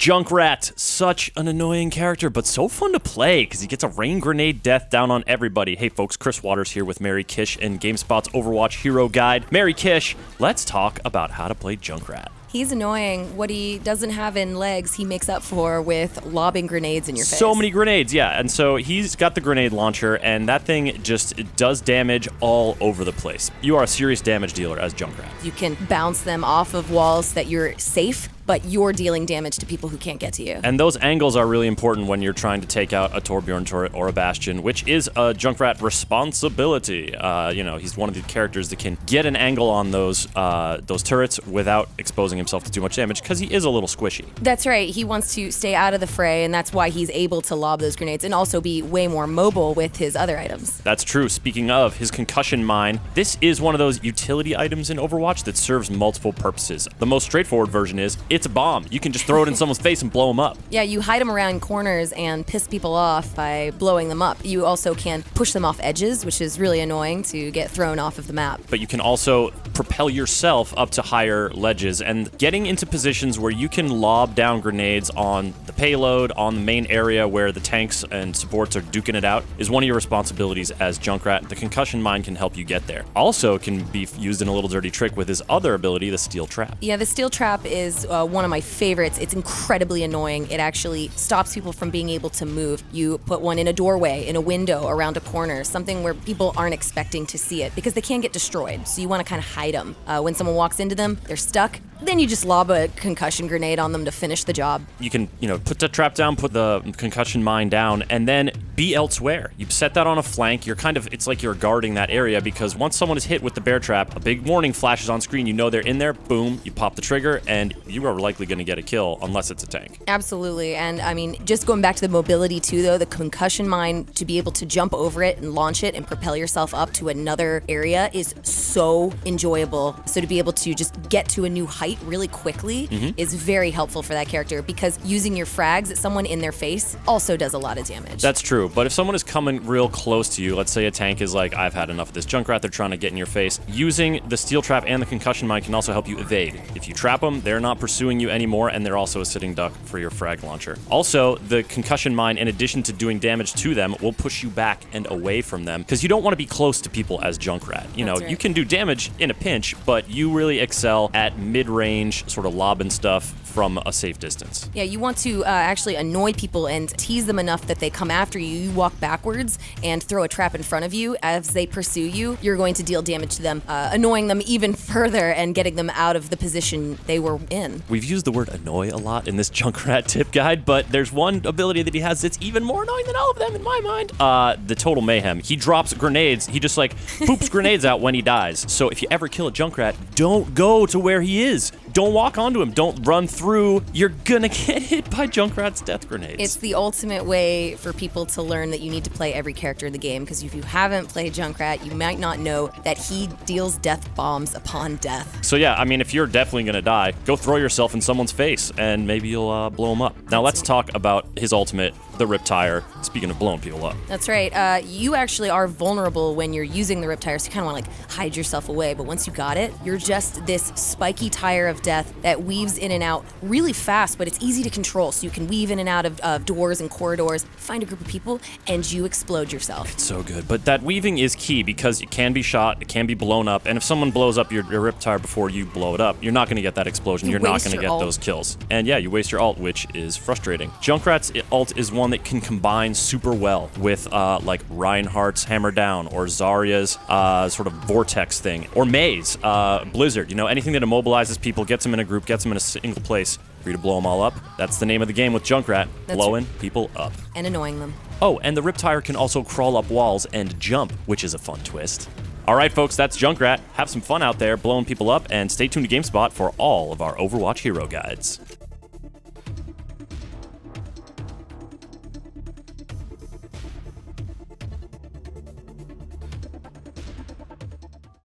Junkrat, such an annoying character, but so fun to play because he gets a rain grenade death down on everybody. Hey folks, Chris Waters here with Mary Kish and GameSpot's Overwatch Hero Guide. Mary Kish, let's talk about how to play Junkrat. He's annoying. What he doesn't have in legs, he makes up for with lobbing grenades in your face. So many grenades, yeah. And so he's got the grenade launcher, and that thing just does damage all over the place. You are a serious damage dealer as Junkrat. You can bounce them off of walls that you're safe, but you're dealing damage to people who can't get to you. And those angles are really important when you're trying to take out a Torbjorn turret or a Bastion, which is a Junkrat responsibility. He's one of the characters that can get an angle on those turrets without exposing himself to too much damage, because he is a little squishy. That's right. He wants to stay out of the fray, and that's why he's able to lob those grenades and also be way more mobile with his other items. That's true. Speaking of his concussion mine, this is one of those utility items in Overwatch that serves multiple purposes. The most straightforward version is it's a bomb. You can just throw it in someone's face and blow them up. Yeah, you hide them around corners and piss people off by blowing them up. You also can push them off edges, which is really annoying to get thrown off of the map. But you can also propel yourself up to higher ledges, and getting into positions where you can lob down grenades on the payload, on the main area where the tanks and supports are duking it out, is one of your responsibilities as Junkrat. The concussion mine can help you get there. Also can be used in a little dirty trick with his other ability, the steel trap. Yeah, the steel trap is one of my favorites. It's incredibly annoying. It actually stops people from being able to move. You put one in a doorway, in a window, around a corner, something where people aren't expecting to see it because they can get destroyed. So you want to kind of hide them. When someone walks into them, they're stuck. Then you just lob a concussion grenade on them to finish the job. You can, put the trap down, put the concussion mine down, and then be elsewhere. You set that on a flank. It's like you're guarding that area, because once someone is hit with the bear trap, a big warning flashes on screen. You know they're in there. Boom, you pop the trigger, and you are likely going to get a kill unless it's a tank. Absolutely. And I mean, just going back to the mobility too, though, the concussion mine, to be able to jump over it and launch it and propel yourself up to another area is so enjoyable. So to be able to just get to a new height really quickly is very helpful for that character, because using your frags at someone in their face also does a lot of damage. That's true, but if someone is coming real close to you, let's say a tank is like, I've had enough of this Junkrat, they're trying to get in your face, using the steel trap and the concussion mine can also help you evade. If you trap them, they're not pursuing you anymore, and they're also a sitting duck for your frag launcher. Also, the concussion mine, in addition to doing damage to them, will push you back and away from them, because you don't want to be close to people as Junkrat. That's right. You can do damage in a pinch, but you really excel at mid-range, sort of lobbing stuff from a safe distance. Yeah, you want to actually annoy people and tease them enough that they come after you. You walk backwards and throw a trap in front of you. As they pursue you, you're going to deal damage to them, annoying them even further and getting them out of the position they were in. We've used the word annoy a lot in this Junkrat tip guide, but there's one ability that he has that's even more annoying than all of them in my mind. The Total Mayhem. He drops grenades. He just poops grenades out when he dies. So if you ever kill a Junkrat, don't go to where he is. Don't walk onto him. Don't run through. You're gonna get hit by Junkrat's death grenades. It's the ultimate way for people to learn that you need to play every character in the game, because if you haven't played Junkrat, you might not know that he deals death bombs upon death. So yeah, I mean, if you're definitely gonna die, go throw yourself in someone's face, and maybe you'll blow him up. Now let's talk about his ultimate, the Riptire. Speaking of blowing people up. That's right. You actually are vulnerable when you're using the Riptire, so you kind of want to hide yourself away. But once you got it, you're just this spiky tire of death that weaves in and out really fast, but it's easy to control. So you can weave in and out of doors and corridors, find a group of people, and you explode yourself. It's so good. But that weaving is key, because it can be shot, it can be blown up, and if someone blows up your Riptire before you blow it up, you're not going to get that explosion. You're not going to get those kills. And yeah, you waste your ult, which is frustrating. Junkrat's ult is one that can combine super well with like Reinhardt's Hammer Down, or Zarya's sort of Vortex thing, or May's Blizzard. Anything that immobilizes people, gets them in a group, gets them in a single place for you to blow them all up. That's the name of the game with Junkrat, blowing people up. And annoying them. Oh, and the Riptire can also crawl up walls and jump, which is a fun twist. All right, folks, that's Junkrat. Have some fun out there blowing people up, and stay tuned to GameSpot for all of our Overwatch hero guides.